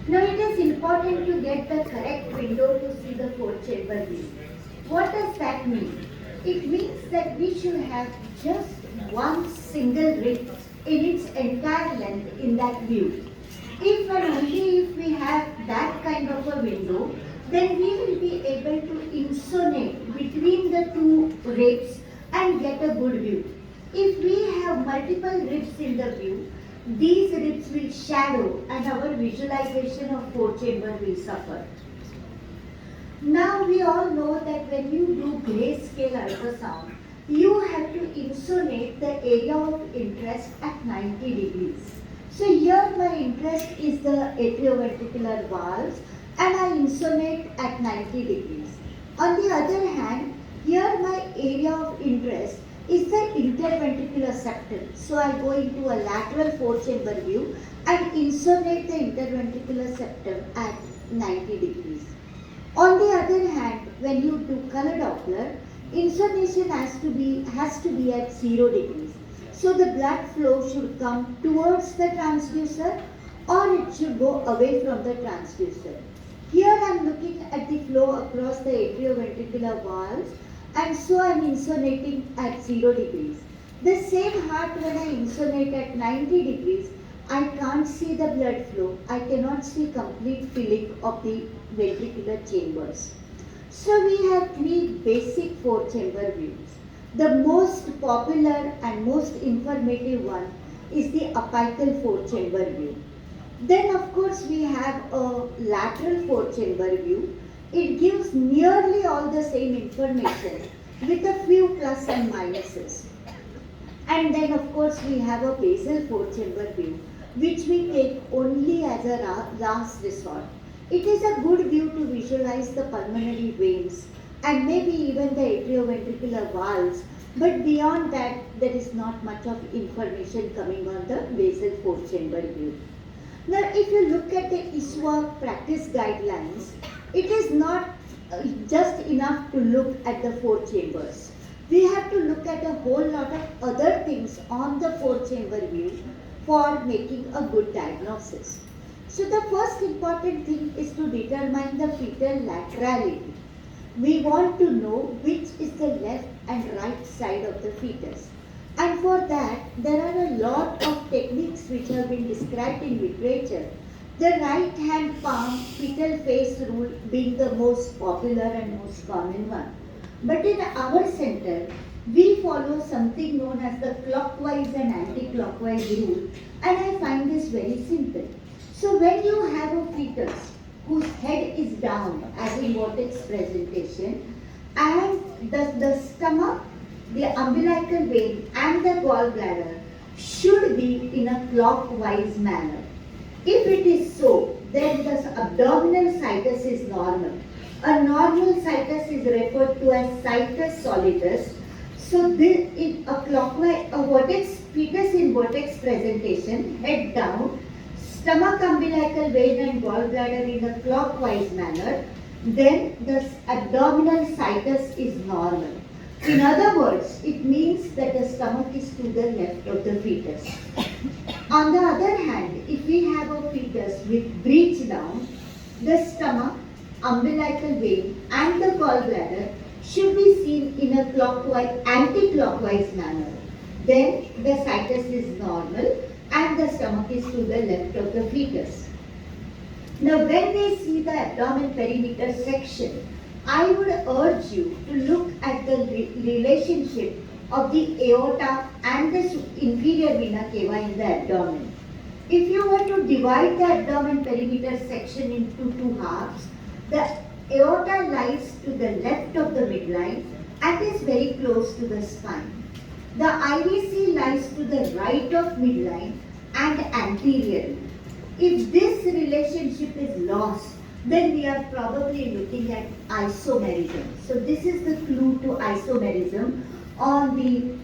Now it is important to get the correct window to see the four-chamber view. What does that mean? It means that we should have just one single rib in its entire length in that view. If and only if we have that kind of a window, then we will be able to insonate between the two ribs and get a good view. If we have multiple ribs in the view, these ribs will shadow and our visualization of four-chamber will suffer. Now we all know that when you do grayscale ultrasound, you have to insonate the area of interest at 90 degrees. So here my interest is the atrioventricular valves and I insonate at 90 degrees. On the other hand, here my area of interest is the interventricular septum. So I go into a lateral four-chamber view and insonate the interventricular septum at 90 degrees. On the other hand, when you do color Doppler, insonation has to be at 0 degrees. So the blood flow should come towards the transducer or it should go away from the transducer. Here I am looking at the flow across the atrioventricular valves and so I am insonating at 0 degrees. The same heart when I insonate at 90 degrees, I can't see the blood flow. I cannot see complete filling of the ventricular chambers. So we have three basic four-chamber views. The most popular and most informative one is the apical four-chamber view. Then of course we have a lateral four-chamber view. It gives nearly all the same information with a few plus and minuses. And then of course we have a basal four-chamber view, which we take only as a last resort. It is a good view to visualize the pulmonary veins and maybe even the atrioventricular valves, but beyond that there is not much of information coming on the basal four-chamber view. Now if you look at the ISWA practice guidelines, it is not just enough to look at the four chambers. We have to look at a whole lot of other things on the four-chamber view for making a good diagnosis. So the first important thing is to determine the fetal laterality. We want to know which is the left and right side of the fetus. And for that, there are a lot of techniques which have been described in literature. The right hand palm fetal face rule being the most popular and most common one. But in our center, we follow something known as the clockwise and anti-clockwise rule, and I find this very simple. So when you have a fetus whose head is down as in vortex presentation, and the stomach, the umbilical vein and the gallbladder should be in a clockwise manner. If it is so, then the abdominal situs is normal. A normal situs is referred to as situs solidus. So this in a clockwise, a vortex fetus in vortex presentation, head down, stomach, umbilical vein and gallbladder in a clockwise manner, then the abdominal situs is normal. In other words, it means that the stomach is to the left of the fetus. On the other hand, if we have a fetus with breech down, the stomach, umbilical vein and the gallbladder should be seen in a clockwise, anti-clockwise manner. Then the situs is normal and the stomach is to the left of the fetus. Now when we see the abdomen perimeter section, I would urge you to look at the relationship of the aorta and the inferior vena cava in the abdomen. If you were to divide the abdomen perimeter section into two halves, the aorta lies to the left of the midline and is very close to the spine. The IVC lies to the right of midline and anteriorly. If this relationship is lost, then we are probably looking at isomerism. So this is the clue to isomerism on the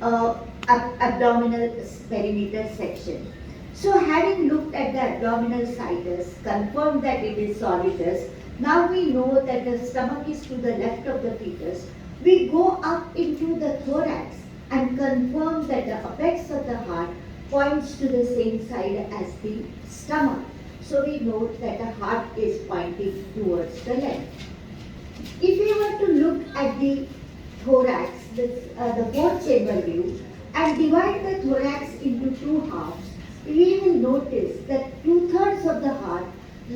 abdominal perimeter section. So having looked at the abdominal situs, confirmed that it is solidus, now we know that the stomach is to the left of the fetus. We go up into the thorax and confirm that the apex of the heart points to the same side as the stomach. so we know that the heart is pointing towards the left. If we were to look at the thorax, the fourth chamber view, and divide the thorax into two halves, we will notice that 2/3 of the heart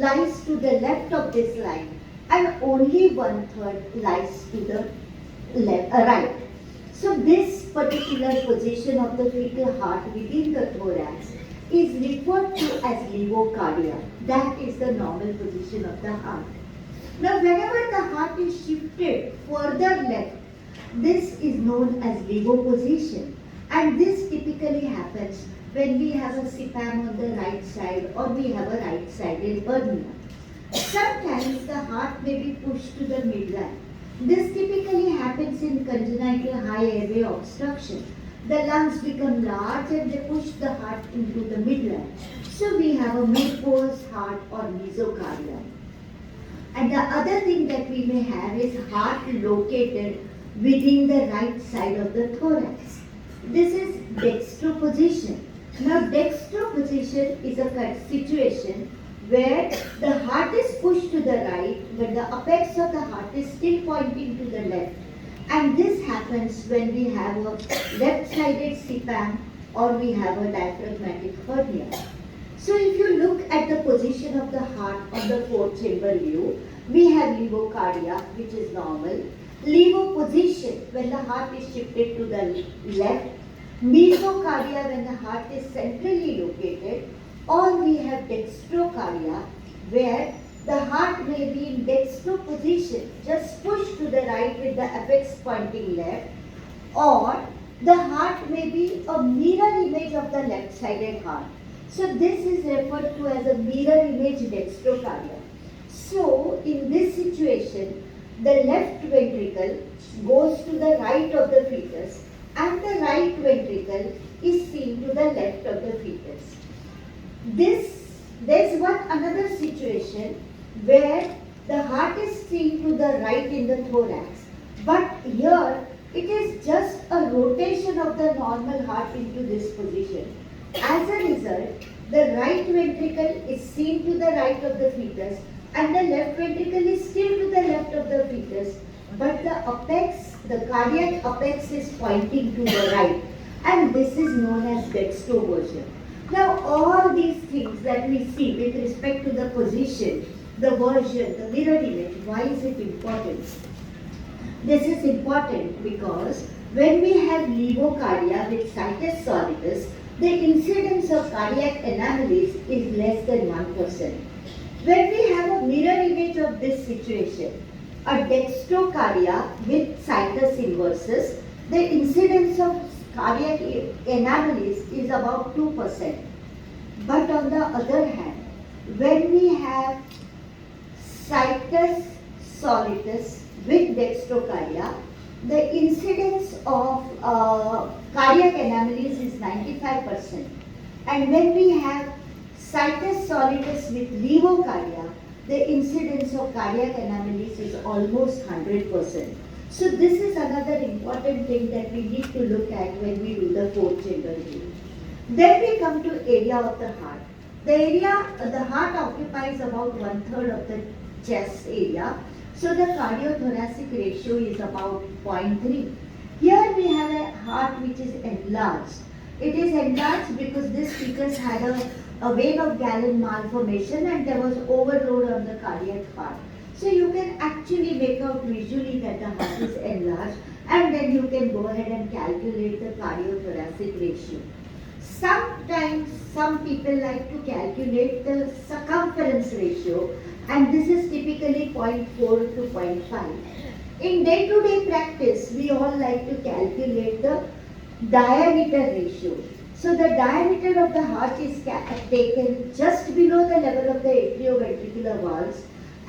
lies to the left of this line and only 1/3 lies to the right. So this particular position of the fetal heart within the thorax is referred to as levocardia. That is the normal position of the heart. Now whenever the heart is shifted further left, this is known as levo position, and this typically happens when we have a CPAM on the right side or we have a right-sided hernia. Sometimes the heart may be pushed to the midline. This typically happens in congenital high airway obstruction. The lungs become large and they push the heart into the midline. So we have a mid-pose heart or mesocardia. And the other thing that we may have is heart located within the right side of the thorax. This is dextro position. Now dextro position is a situation where the heart is pushed to the right but the apex of the heart is still pointing to the left. And this happens when we have a left-sided CPAM or we have a diaphragmatic hernia. So if you look at the position of the heart on the fourth chamber view, we have levocardia, which is normal. Levo position when the heart is shifted to the left. Mesocardia when the heart is centrally located. Or we have dextrocardia where the heart may be in dextro position, just pushed to the right with the apex pointing left. Or the heart may be a mirror image of the left-sided heart. So this is referred to as a mirror image dextrocardia. So in this situation, the left ventricle goes to the right of the fetus and the right ventricle is seen to the left of the fetus. There's another situation where the heart is seen to the right in the thorax, but here it is just a rotation of the normal heart into this position. As a result, the right ventricle is seen to the right of the fetus and the left ventricle is still to the left of the fetus, but the cardiac apex is pointing to the right, and this is known as dextroversion. Now all these things that we see with respect to the position, the version, the mirror image, why is it important? This is important because when we have levocardia with situs solidus, the incidence of cardiac anomalies is less than 1%. When we have a mirror image of this situation, a dextrocardia with situs inversus, the incidence of cardiac anomalies is about 2%. But on the other hand, when we have situs solidus with dextrocardia, the incidence of cardiac anomalies is 95%. And when we have situs solidus with levocardia, the incidence of cardiac anomalies is almost 100%. So this is another important thing that we need to look at when we do the fourth chamber view. Then we come to area of the heart. The heart occupies about 1/3 of the chest area. So the cardiothoracic ratio is about 0.3. Here we have a heart which is enlarged. It is enlarged because this fetus had a vein of Galen malformation and there was overload on the cardiac heart. So you can actually make out visually that the heart is enlarged, and then you can go ahead and calculate the cardiothoracic ratio. Sometimes some people like to calculate the circumference ratio, and this is typically 0.4 to 0.5. In day-to-day practice, we all like to calculate the diameter ratio. So the diameter of the heart is taken just below the level of the atrioventricular valves,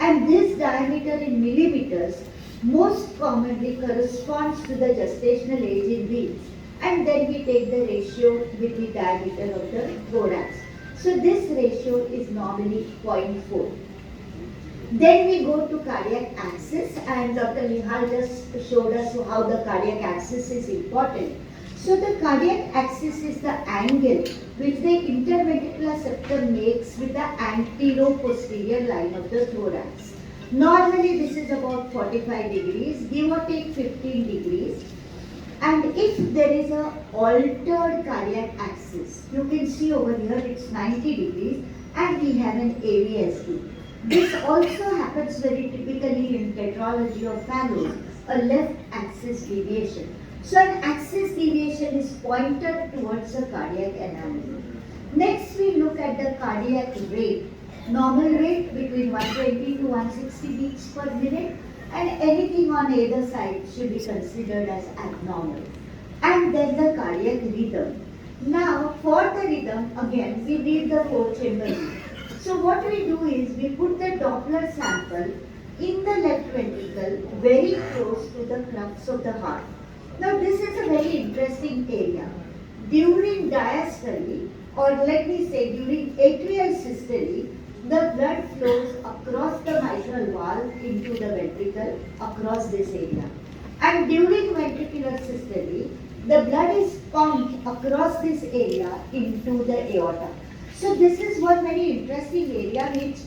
and this diameter in millimeters most commonly corresponds to the gestational age in weeks, and then we take the ratio with the diameter of the thorax. So this ratio is normally 0.4. Then we go to cardiac axis, and Dr. Nihal just showed us how the cardiac axis is important. So the cardiac axis is the angle which the interventricular septum makes with the antero-posterior line of the thorax. Normally this is about 45 degrees, give or take 15 degrees. And if there is a altered cardiac axis, you can see over here it's 90 degrees and we have an AVSD. This also happens very typically in tetralogy of Fallot, a left axis deviation. So an axis deviation is pointed towards the cardiac anomaly. Next we look at the cardiac rate. Normal rate between 120 to 160 beats per minute, and anything on either side should be considered as abnormal. And then the cardiac rhythm. Now for the rhythm, again we need the 4-chamber lead. So what we do is we put the Doppler sample in the left ventricle very close to the crux of the heart. Now this is a very interesting area. During diastole, or let me say during atrial systole, the blood flows across the mitral valve into the ventricle across this area. And during ventricular systole, the blood is pumped across this area into the aorta. So this is one very interesting area which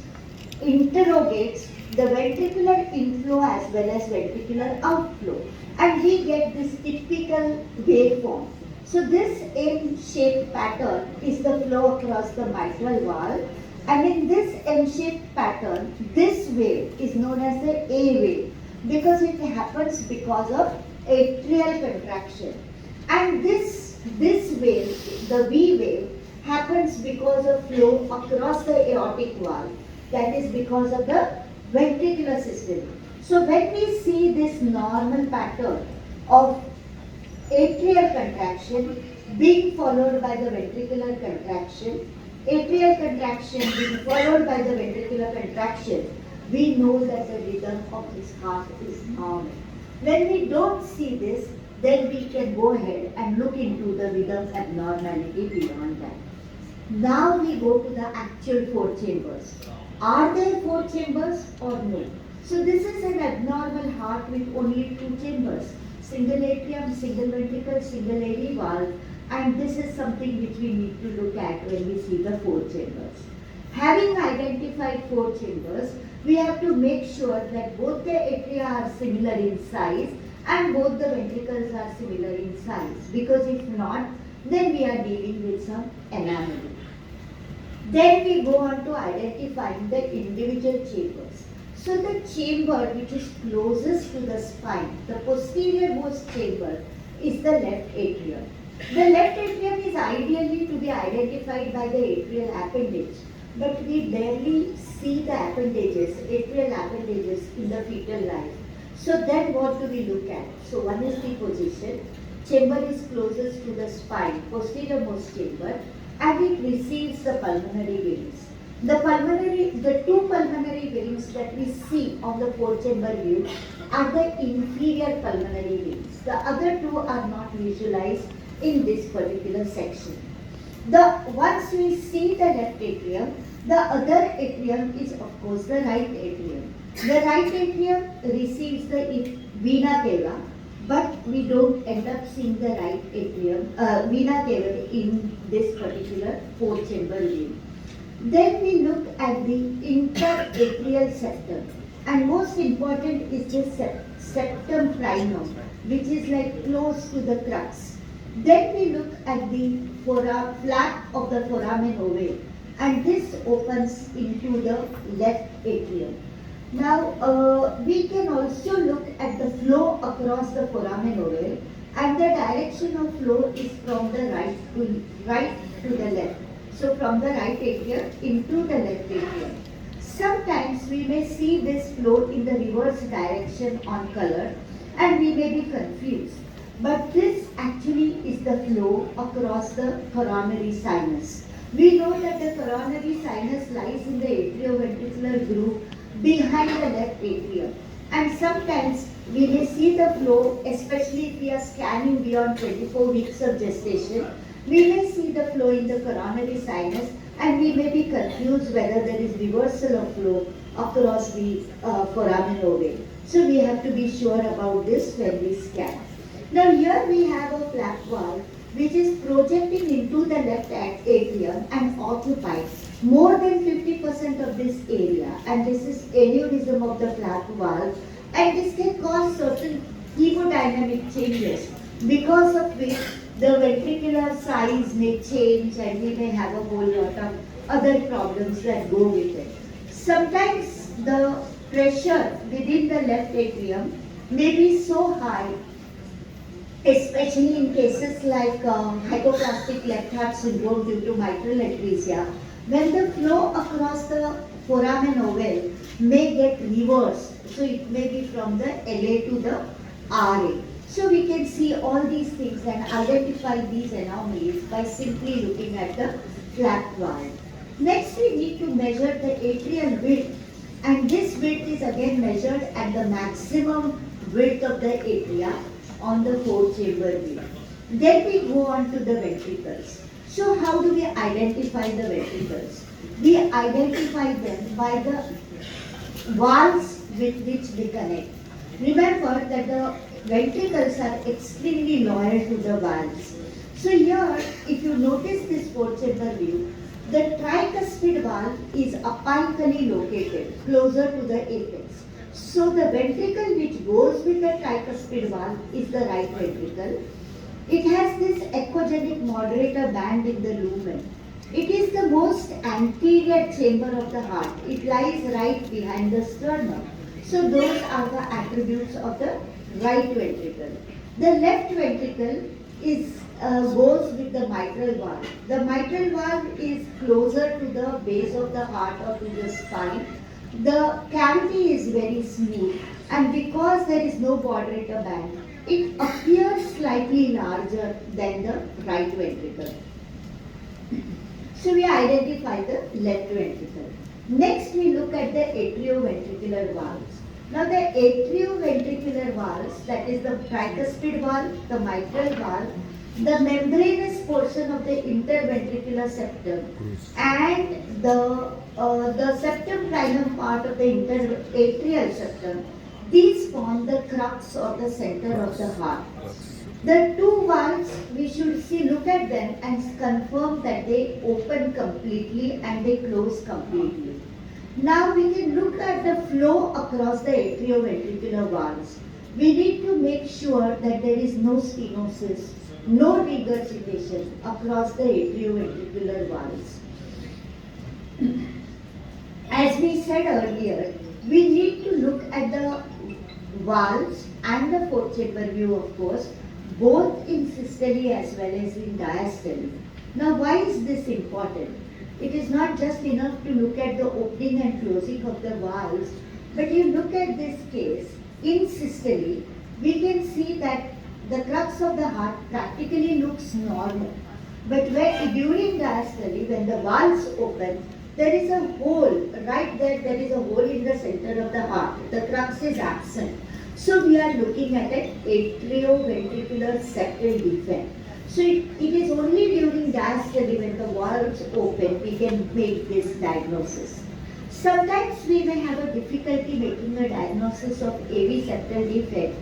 interrogates the ventricular inflow as well as ventricular outflow. And we get this typical waveform. So this M-shaped pattern is the flow across the mitral valve. And in this M-shaped pattern, this wave is known as the A wave because it happens because of atrial contraction. And this wave, the V wave, happens because of flow across the aortic valve. That is because of the ventricular system. So when we see this normal pattern of atrial contraction being followed by the ventricular contraction, atrial contraction being followed by the ventricular contraction, we know that the rhythm of this heart is normal. When we don't see this, then we can go ahead and look into the rhythm abnormality beyond that. Now we go to the actual 4 chambers. Are there 4 chambers or no? So this is an abnormal heart with only 2 chambers. Single atrium, single ventricle, single AV valve, and this is something which we need to look at when we see the 4 chambers. Having identified 4 chambers, we have to make sure that both the atria are similar in size and both the ventricles are similar in size, because if not, then we are dealing with some anomaly. Then we go on to identifying the individual chambers. So the chamber which is closest to the spine, the posterior most chamber, is the left atrium. The left atrium is ideally to be identified by the atrial appendage, but we barely see the appendages, atrial appendages in the fetal life. So then what do we look at? So one is the position. Chamber is closest to the spine, posterior most chamber, and it receives the pulmonary veins. The two pulmonary veins that we see on the 4-chamber view are the inferior pulmonary veins. The other two are not visualized in this particular section. Once we see the left atrium, the other atrium is of course the right atrium. The right atrium receives the vena cava, but we don't end up seeing the right atrium, vena cava in this particular 4-chamber view. Then we look at the interatrial septum, and most important is the septum primum, which is like close to the crux. Then we look at the flap of the foramen ovale, and this opens into the left atrium. Now we can also look at the flow across the foramen ovale, and the direction of flow is from the right to the left. So from the right atrium into the left atrium. Sometimes we may see this flow in the reverse direction on color and we may be confused. But this actually is the flow across the coronary sinus. We know that the coronary sinus lies in the atrioventricular groove behind the left atrium. And sometimes we may see the flow, especially if we are scanning beyond 24 weeks of gestation. We may see the flow in the coronary sinus and we may be confused whether there is reversal of flow across the foramen ovale. So we have to be sure about this when we scan. Now here we have a flap valve which is projecting into the left atrium and occupies more than 50% of this area, and this is aneurysm of the flap valve, and this can cause certain hemodynamic changes because of which the ventricular size may change and we may have a whole lot of other problems that go with it. Sometimes the pressure within the left atrium may be so high, especially in cases like hypoplastic left heart syndrome due to mitral atresia, when the flow across the foramen ovale may get reversed. So it may be from the LA to the RA. So we can see all these things and identify these anomalies by simply looking at the flap valve. Next we need to measure the atrial width, and this width is again measured at the maximum width of the atria on the 4-chamber view. Then we go on to the ventricles. So how do we identify the ventricles? We identify them by the valves with which we connect. Remember that the ventricles are extremely loyal to the valves. So here, if you notice this 4-chamber view, the tricuspid valve is apically located closer to the apex. So the ventricle which goes with the tricuspid valve is the right ventricle. It has this echogenic moderator band in the lumen. It is the most anterior chamber of the heart. It lies right behind the sternum. So those are the attributes of the right ventricle. The left ventricle goes with the mitral valve. The mitral valve is closer to the base of the heart or to the spine. The cavity is very smooth, and because there is no moderator band, it appears slightly larger than the right ventricle. So we identify the left ventricle. Next we look at the atrioventricular valves. Now the atrioventricular valves, that is the tricuspid valve, the mitral valve, the membranous portion of the interventricular septum, and the septum primum part of the interatrial septum, these form the crux or the center of the heart. The two valves, we should look at them and confirm that they open completely and they close completely. Now we can look at the flow across the atrioventricular valves. We need to make sure that there is no stenosis, no regurgitation across the atrioventricular valves. As we said earlier, we need to look at the valves and the 4-chamber view, of course, both in systole as well as in diastole. Now why is this important? It is not just enough to look at the opening and closing of the valves, but you look at this case, in systole, we can see that the crux of the heart practically looks normal. But during diastole, when the valves open, there is a hole, right there is a hole in the center of the heart. The crux is absent. So we are looking at an atrioventricular septal defect. So it is only during diastole when the valves open we can make this diagnosis. Sometimes we may have a difficulty making a diagnosis of AV septal defect,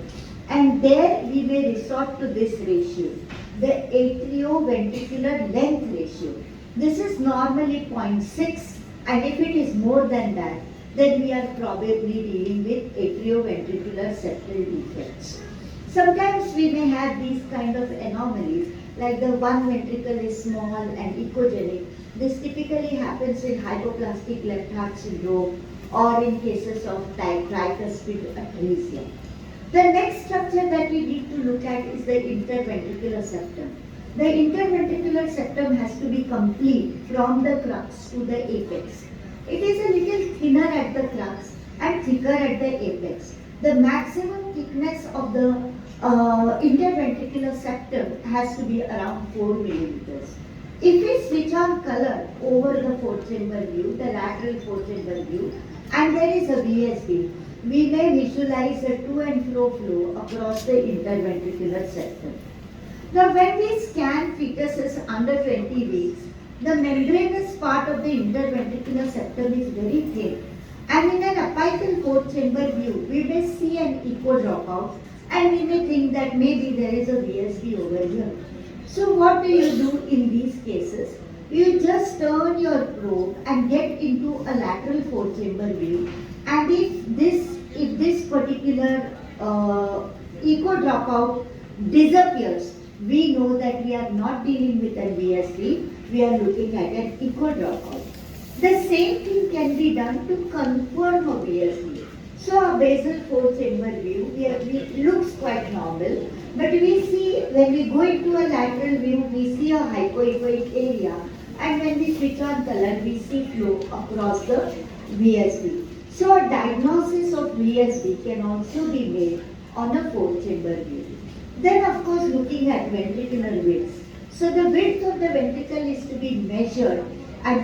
and there we may resort to this ratio, the atrioventricular length ratio. This is normally 0.6, and if it is more than that, then we are probably dealing with atrioventricular septal defects. Sometimes we may have these kind of anomalies, like the one ventricle is small and echogenic. This typically happens in hypoplastic left heart syndrome or in cases of tricuspid atresia. The next structure that we need to look at is the interventricular septum. The interventricular septum has to be complete from the crux to the apex. It is a little thinner at the crux and thicker at the apex. The maximum thickness of the interventricular septum has to be around 4 millimeters. If we switch on color over the 4-chamber view, the lateral 4-chamber view, and there is a VSD, we may visualize a to and fro flow across the interventricular septum. Now when we scan fetuses under 20 weeks, the membranous part of the interventricular septum is very thin, and in an apical 4-chamber view, we may see an echo dropout And we may think that maybe there is a VSD over here. So what do you do in these cases? You just turn your probe and get into a lateral four-chamber view, and if this particular echo dropout disappears, we know that we are not dealing with a VSD, we are looking at an echo dropout. The same thing can be done to confirm a VSD. So a basal four-chamber view looks quite normal, but we see when we go into a lateral view, we see a hypoechoic area, and when we switch on color, we see flow across the VSD. So a diagnosis of VSD can also be made on a four-chamber view. Then of course looking at ventricular width. So the width of the ventricle is to be measured at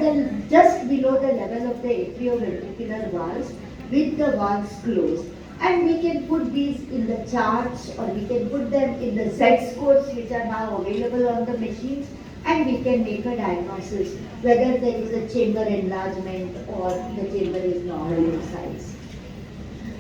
just below the level of the atrioventricular valves with the valves closed. And we can put these in the charts, or we can put them in the Z scores which are now available on the machines, and we can make a diagnosis whether there is a chamber enlargement or the chamber is normal in size.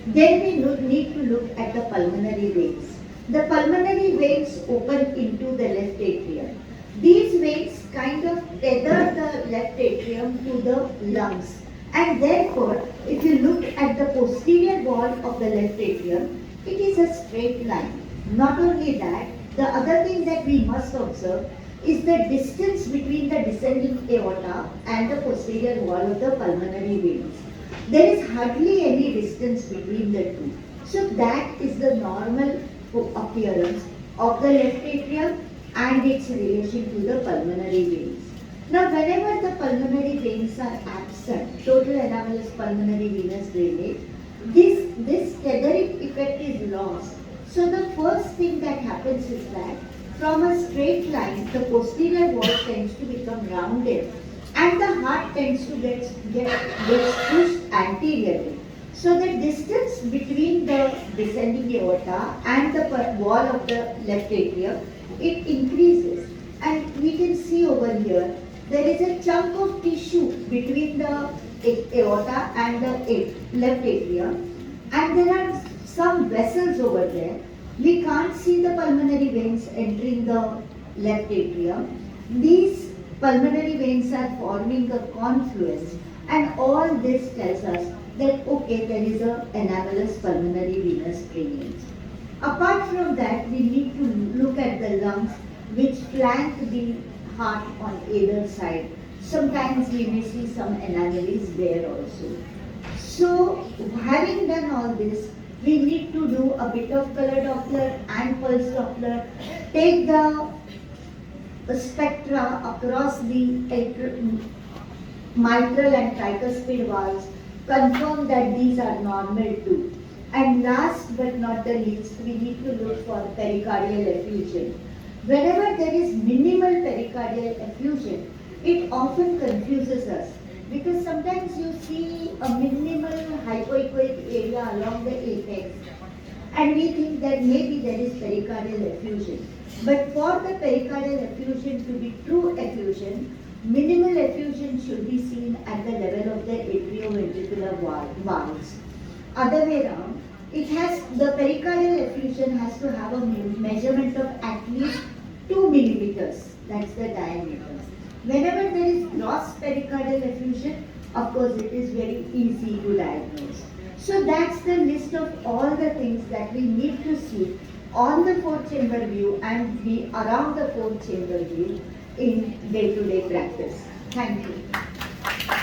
Then we need to look at the pulmonary veins. The pulmonary veins open into the left atrium. These veins kind of tether the left atrium to the lungs. And therefore, if you look at the posterior wall of the left atrium, it is a straight line. Not only that, the other thing that we must observe is the distance between the descending aorta and the posterior wall of the pulmonary veins. There is hardly any distance between the two. So that is the normal appearance of the left atrium and its relation to the pulmonary veins. Now, whenever the pulmonary veins are absent, total anomalous pulmonary venous drainage, this tethering effect is lost. So the first thing that happens is that from a straight line, the posterior wall tends to become rounded, and the heart tends to get pushed anteriorly. So the distance between the descending aorta and the wall of the left atrium, it increases. And we can see over here, there is a chunk of tissue between the aorta and the left atrium, and there are some vessels over there. We can't see the pulmonary veins entering the left atrium. These pulmonary veins are forming a confluence, and all this tells us that okay, there is a anomalous pulmonary venous drainage. Apart from that, we need to look at the lungs which flank the heart on either side. Sometimes we may see some anomalies there also. So, having done all this, we need to do a bit of color Doppler and pulse Doppler, take the spectra across the mitral and tricuspid valves, confirm that these are normal too. And last but not the least, we need to look for pericardial effusion. Whenever there is minimal pericardial effusion, it often confuses us, because sometimes you see a minimal hypoechoic area along the apex, and we think that maybe there is pericardial effusion. But for the pericardial effusion to be true effusion, minimal effusion should be seen at the level of the atrioventricular valves. Other way around, the pericardial effusion has to have a measurement of at least 2 millimeters, that's the diameter. Whenever there is gross pericardial effusion, of course it is very easy to diagnose. So that's the list of all the things that we need to see on the four-chamber view and be around the four-chamber view in day-to-day practice. Thank you.